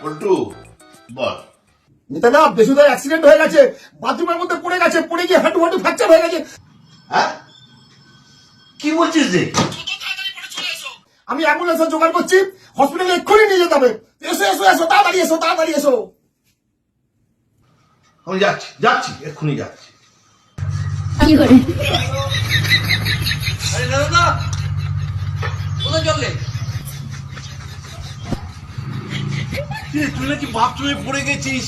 পল্টু বল। নিতাদা বেসুদার accident হয়ে গেছে, বাথরুমের মধ্যে পড়ে গেছে, পড়ে গিয়ে হাঁটু হাঁটু ফ্র্যাকচার হয়ে গেছে। হ্যাঁ কি বলছিস রে? আমি অ্যাম্বুলেন্সের জোগাড় করছি, হসপিটালে এক্ষুনি নিয়ে যেতে হবে। এসো এসো এসো, তাড়াতাড়ি এসো, তাড়াতাড়ি এসো। আমি যাচ্ছি যাচ্ছি এক্ষুনি যাচ্ছি। কি করে আরে দাদা কোথায় চললে? তুই নাকি বাথরুমে পড়ে গেছিস,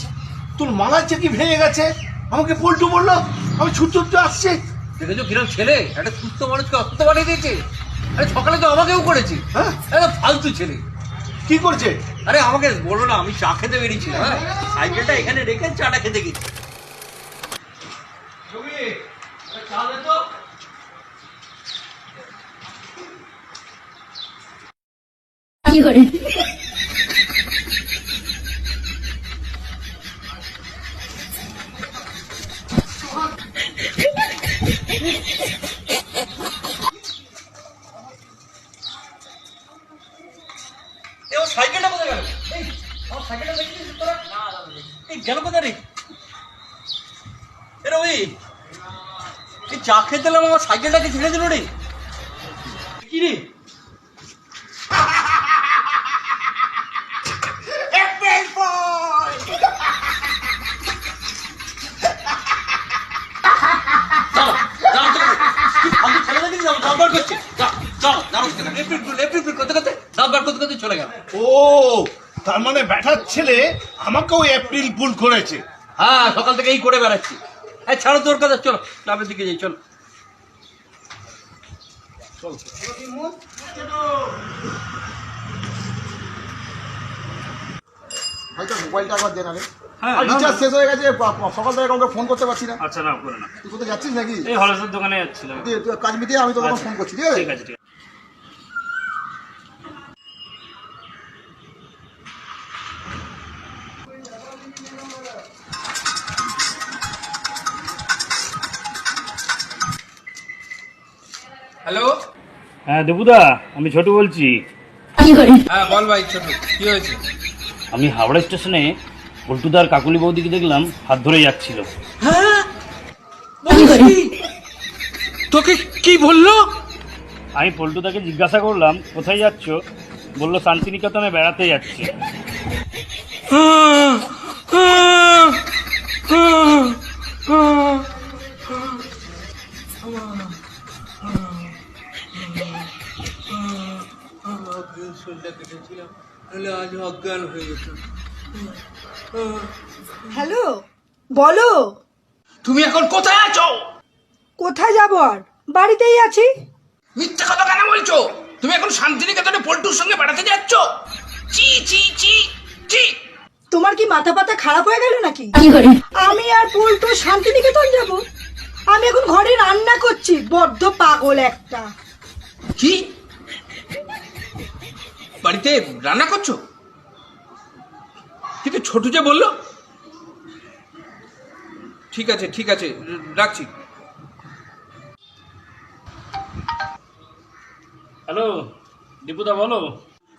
তোর মালার চাকি ভেঙে গেছে, আমাকে পল্টু বললো, আমি ছুটতে ছুটতে আসছি। দেখেছো কিরম ছেলে, একটা সুস্থ মানুষকে অসুস্থ বানিয়ে দিয়েছে। আরে সকালে তো আমাকেও করেছি। হ্যাঁ একটা ফালতু ছেলে। কি করছে? আরে আমাকে বলো না, আমি চা খেতে বেরিয়েছিলাম, হ্যাঁ সাইকেলটা এখানে রেখে চাটা খেতে গেছি। চা দে তো। কি করে এ ও সাইকেলটা কোথায় গেল? এই আমার সাইকেলটা দেখেছিস তোরা? না এই গেল কোথায় রে? এ রবি, এই চা খেতে এলাম, আমার সাইকেলটাকে ছেড়ে দিল রে। কি রে? চলে গেল। ও তার মানে ব্যাটার ছেলে আমাকেও এপ্রিল ফুল করেছে। হ্যাঁ সকাল থেকে এই করে বেড়াচ্ছি। এই ছাড়ো তোর কথা, চলো ক্লাবের দিকে যাই, চলো। হয়তো মোবাইলটা একবার দেন আগে। হ্যাঁ, আর রিচার্জ শেষ হয়ে গেছে, সকাল থেকে কাউকে ফোন করতে পারছি না। আচ্ছা না করে না, তুই কোথায় যাচ্ছিস নাকি? এই হলসের দোকানে যাচ্ছিলাম। তুই কাজ মিটিয়ে আমি তোকে আচ্ছা, ফোন করছি, ঠিক আছে? ঠিক আছে ঠিক আছে। হ্যালো, হ্যাঁ দেবুদা, আমি ছোটু বলছি। কি করে হ্যাঁ বল ভাই ছোট, কি হয়েছে? আমি হাওড়া স্টেশনে পল্টুদার কাকুলি বৌদিকে দেখলাম হাত ধরে যাচ্ছিল। হ্যাঁ কি করে তোকে কি বললো? আমি পল্টুদাকে জিজ্ঞাসা করলাম কোথায় যাচ্ছ, বললো শান্তিনিকেতনে বেড়াতে যাচ্ছি। আজ অজ্ঞান হয়ে গেছে। হ্যালো, বলো। তুমি এখন কোথায় আছো? কোথায় যাবো আর, বাড়িতেই আছি। মিথ্যা কথা কেন বলছো? তুমি এখন শান্তিনিকেতনে পল্টুর সঙ্গে বেড়াতে যাচ্ছ? চি চি চি চি। তোমার কি মাথা পাতা খারাপ হয়ে গেল নাকি? কি করে আমি আর পল্টু শান্তিনিকেতন যাব? আমি এখন ঘরে রান্না করছি, বড্ড পাগল একটা। কি বাড়িতে রান্না করছো? কিন্তু ছোটু যে বললো। ঠিক আছে ঠিক আছে, রাখছি। হ্যালো দীপুদা, বলো।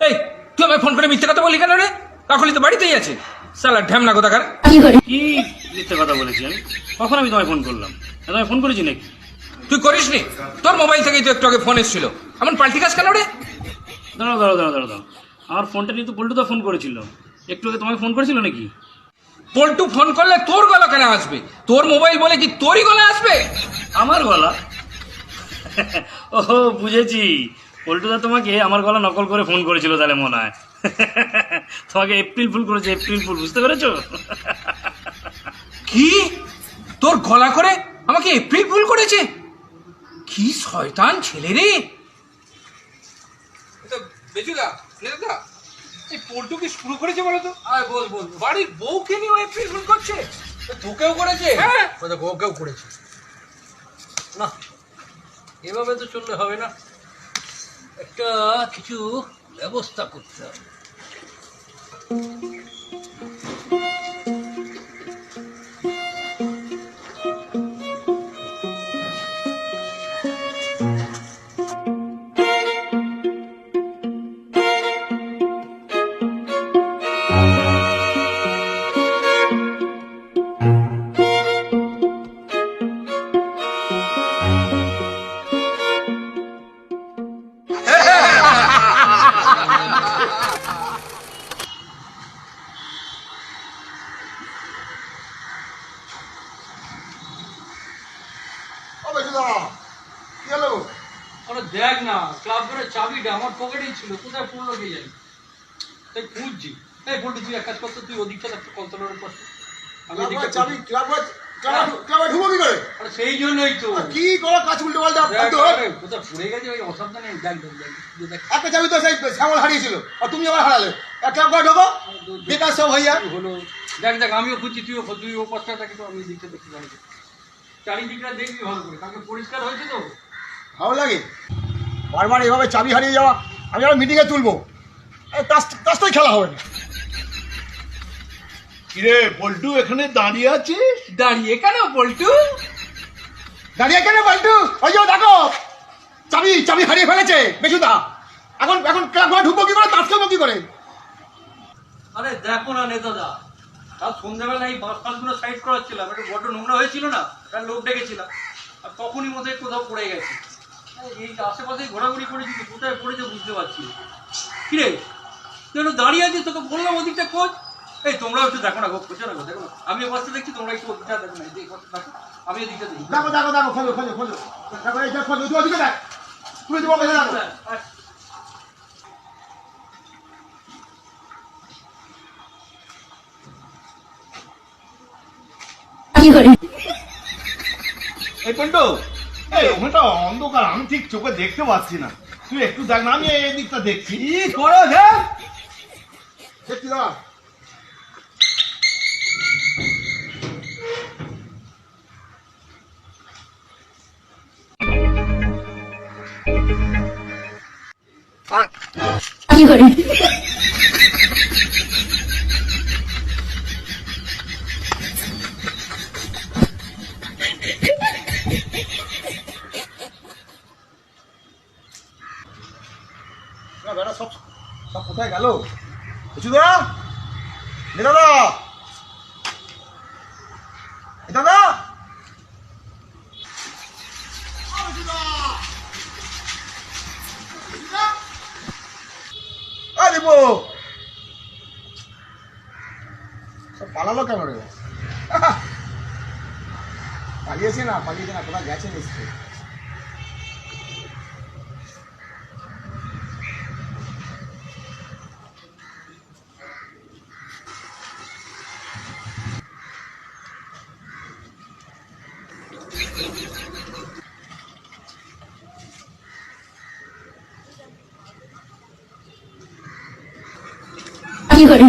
এই তুই আমায় ফোন করে মিথ্যে কথা বলি কেন রে? কাকলি তো বাড়িতেই আছে, সালা ঢ্যামনা কোথাকার। কি করে কি মিথ্যে কথা বলেছি আমি? কখন আমি তোমায় ফোন করলাম? তোমায় ফোন করেছি নাকি? তুই করিসনি? তোর মোবাইল থেকেই তো একটু আগে ফোন এসেছিল। এমন পাল্টি কাজ কেন রে? দাঁড়াও দাঁড়াও দাঁড়াও দাঁড়াও দাঁড়াও, আমার ফোনটা নিয়ে তো পল্টুদা ফোন করেছিল। একটু আগে তোমায় ফোন করেছিল নাকি? পল্টু ফোন করলে তোর গলা কেন আসবে? তোর মোবাইল বলে কি তোরই গলা আসবে? আমার গলা? ও বুঝেছি, পল্টুদা তোমাকে আমার গলা নকল করে ফোন করেছিল তাহলে মনে হয়। তোমাকে এপ্রিল ফুল করেছে, এপ্রিল ফুল, বুঝতে পেরেছো? কি তোর গলা করে আমাকে এপ্রিল ফুল করেছে? কি শয়তান ছেলে রে! বেচুদা নেতা, এই পল্টু কি শুরু করেছে বলো তো? আয় বল বল। বাড়ির বউকে নিয়ে এপ্রিল ফুল করছে। তোকেও করেছে? হ্যাঁ বউকেও করেছে। না এভাবে তো চললে হবে না, একটা কিছু ব্যবস্থা করতে হবে। কি হলো? আরে দেখ না, ক্লাব ঘরের চাবিটা আমার পকেটেই ছিল, কোথায় পড়লো কে জানি, তাই খুঁজছি। এই বলছি তুই এক কাজ করতো, তুই ওদিকটা একটু কলতলার উপর, আমি এদিকটা চাবি ক্লাবে ঢুকবো কি করে? আরে সেই জন্যই তো কি করো কাজ উল্টো পাল্টা দেখ, আরে কোথায় পড়ে গেছে ওই অসাবধানে, দেখ দেখ দেখ যে দেখ একটা চাবি তো সেই শ্যামল হারিয়েছিল আর তুমি আবার হারালে। ক্লাব ঘরে ঢোকো, বেকার সব হইয়া। কি হলো, দেখ দেখ আমিও খুঁজছি, তুইও খোঁজ, তুই ও পাশটা থাকি তো আমি এদিকটা দেখতে পারি, চারিদিকটা দেখবি ভালো করে, কাকে পরিষ্কার হয়েছে তো। ভালো লাগে বারবার এভাবে চাবি হারিয়ে যাওয়া। আমি আবার মিটিংয়ে তুলবো, তাই খেলা হবে না। কিরে পল্টু এখানে দাঁড়িয়ে আছিস? দাঁড়িয়ে কেন পল্টু? দাঁড়িয়ে কেন পাল্টু? ওই যে দেখো চাবি চাবি হারিয়ে ফেলেছে বেশুদা। এখন এখন ক্লাব ঘরে ঢুকবো কি করে, তাস খেলবো কি করে? আরে দেখো না নেতাদা, কাল সন্ধ্যাবেলা এই বাস ফাসগুলো সাইড করাচ্ছিলাম, একটু বড্ড নোংরা হয়েছিল না, তার লোক ডেকেছিলাম, আর তখনই মধ্যে কোথাও পড়ে গেছে। এই আশেপাশে ঘোরাঘুরি করেছি, তো কোথায় পড়েছে বুঝতে পারছি না। কিরে তুই একটু দাঁড়িয়ে আছিস, তোকে বললাম ওদিকটা খোঁজ। এই তোমরাও একটু দেখো না গো, খোঁজো না গো, দেখো না, আমি অবস্থা দেখছি, তোমরা একটু ওদিকটা দেখো না, এই কথা দেখো, আমি এদিকটা দেখি। দেখো দেখো দেখো খোঁজো খোঁজো খোঁজো দেখো, এই যে খোঁজো, তুই ওদিকে দেখ, তুই তোমার বেঁধে দেখো। কি করে এই পল্টু, এই ওখানটা অন্ধকার, আমি ঠিক চোখে দেখতে পাচ্ছি না, তুই একটু দেখ না, আমি এই দিকটা দেখছি। কি করে দেখ? দেখছি দাঁড়া। কি করে না বেটা সব সব কোথায় গেল? বেশুদা, দাদা দাদা দেবো সব পালালো কেন রে? পালিয়েছে না, পালিয়েছে না, কোথায় গেছে নিশ্চয়ই। কি করে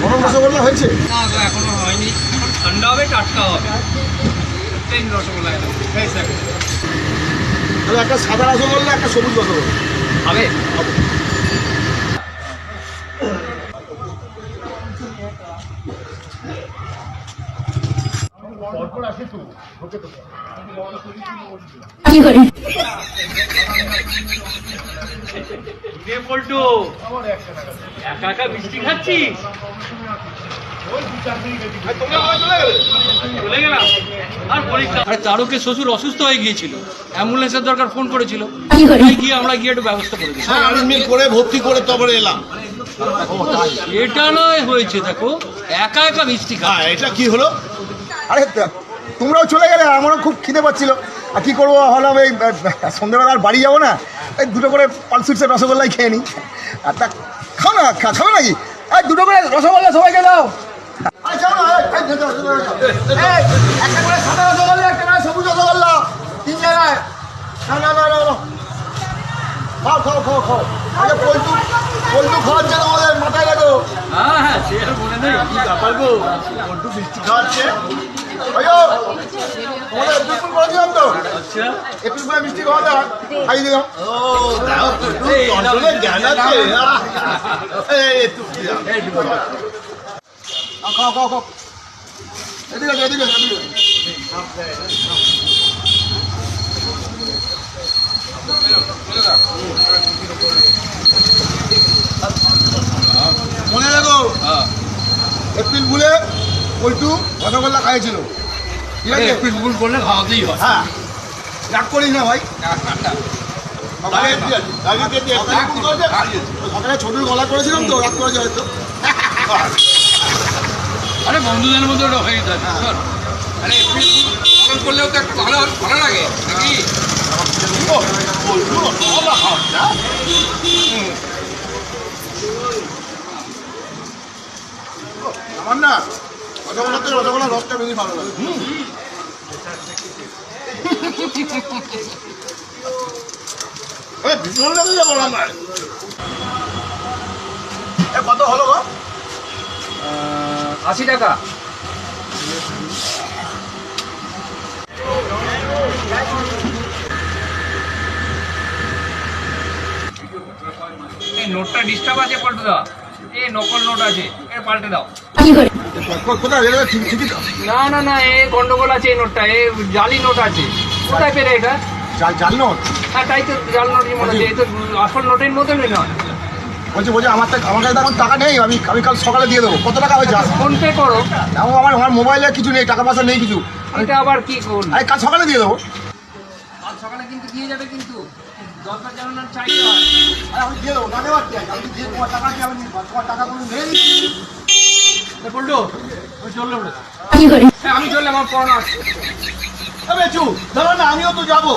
গরম রসগোল্লা হয়েছে? না গো এখনো হয়নি, এখন ঠান্ডা হবে, টাটকা হবে, প্লেন রসগোল্লা এটা। তাহলে একটা সাদা রসগোল্লা, একটা সবুজ রসগোল্লা হবে। কি করে পল্টু একা একা মিষ্টি খাচ্ছিস? চলে গেলাম আর পরীক্ষা। আরে তারকে শ্বশুর অসুস্থ হয়ে গিয়েছিল, অ্যাম্বুলেন্সের দরকার, ফোন করেছিল, কি করে তাই গিয়ে আমরা গিয়ে একটু ব্যবস্থা করে দিই। অ্যাডমিট করে ভর্তি করে তারপরে এলাম। এটা নয় হয়েছে, দেখো একা একা মিষ্টি খা। হ্যাঁ, এটা কি হলো? আরে তোমরাও চলে গেলে, আমারও খুব খিদে পাচ্ছিল, আর কি করবো ভাবলাম এই সন্ধ্যেবেলা আর বাড়ি যাবো না, এই দুটো করে পালসুইটসের রসগোল্লাই খেয়ে নিই। আর তা খাও না, খাবে নাকি? এই দুটো করে রসগোল্লা সবাইকে দাও। একটা করে সাদা রসগোল্লা, একটা করে সবুজ রসগোল্লা, 3 জায়গায়। না না না না, খাও খাও খাও খাও। আরে পল্টু পল্টু খাওয়াচ্ছে তোমাদের, মাথায় রাখো। হ্যাঁ হ্যাঁ, সে আর মনে নেই। কি ব্যাপার গো, পল্টু মিষ্টি খাওয়াচ্ছে? তোমাদের এপ্রিল ফুল করেছিলাম তো, আচ্ছা এপ্রিল ফুলে মিষ্টি খাওয়াতে হয়, খাইয়ে দিলাম। ও দাও, পল্টু আসলে জ্ঞান আছে। এই একটু দাও। খাও খাও খাও, এদিকে এদিকে এদিকে। মনে রাখো, এপ্রিল ফুলে পল্টু রসগোল্লা খাইয়েছিল, ঠিক আছে এপ্রিল ফুল করলে খাওয়াতেই হয়। হ্যাঁ রাগ করিস না ভাই সকালে ছোটুর গলা করেছিলাম তো রাগ করেছে হয়তো আরে বন্ধুদের মধ্যে ওটা হয়ে থাকে শোন। আরে এপ্রিল ফুল পালন করলেও তো একটা ভালো ভালো লাগে নাকি? আমার না রসগোল্লাতে রসগোল্লার রসটা বেশি ভালো লাগে ভীষণ লাগে যাবো আমার। কত হলো গো 80 টাকা। এই নোটটা ডিস্টার্ব আছে পাল্টে দাও। এই নকল নোট আছে, এ পাল্টে দাও। কি করে কোথায় ঠিকই তো না না না, এ গন্ডগোল আছে এই নোটটা, এ জালি নোট আছে। কোথায় পেলে এটা? জাল নোট হ্যাঁ তাই তো, জাল নোটই মনে হচ্ছে। এই তো আসল নোটের মতনই নয়। বলছি আমার কাছে তো এখন টাকা নেই আমি কাল সকালে দিয়ে দেবো কত টাকা হয়েছে ফোন পে করো। আমার মোবাইলে কিছু নেই টাকা পয়সা নেই কিছু এটা আবার কি করুন? আমি কাল সকালে দিয়ে দেবো কাল সকালে কিন্তু দিয়ে যাবে, কিন্তু দরকার যেন না চাইতে হয়। আমি দিয়ে দেবো না নেওয়ার কি আছে? আমি দিয়ে তোমার টাকা কি আমি তোমার টাকা কোনো নেই বললো আমি চললে ওটা। কি করে হ্যাঁ আমি চললে, আমার পড়ানো আছে। চু দাঁড়া না, আমিও তো যাবো।